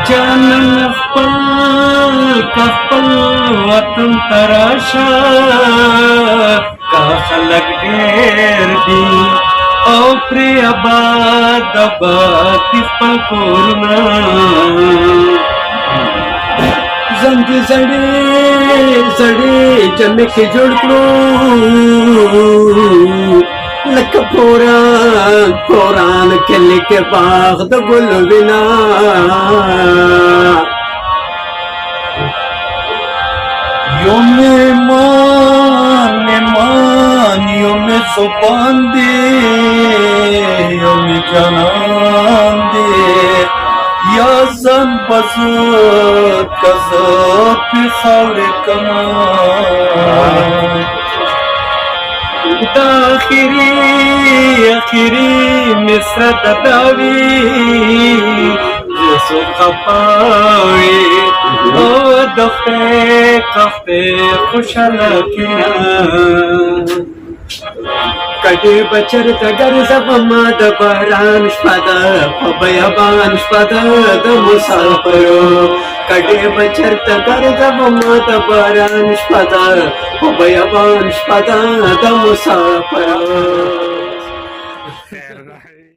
जानन खपल कपल वतन तराशा का खलक ढेर दी ओ प्रिय आबाद खपल कोरना जंग जड़े जड़े जमे के जोड़ लक पुरान के लिखे बाग द गुल बिना यो मेहमान यो में जुबान दे यो में जान दे या जन बजत कजत पे खौरे कमान आखिरी मिस्र दावी जसो खपावे ओ दफ्ते खुशल किया कटे बचर तगर जब माद बहरान शपद पबयाबान शपद द मुसाफरो कटे बचर तगर जब माद बहरान शपद पबयाबान शपद द मुसाफरो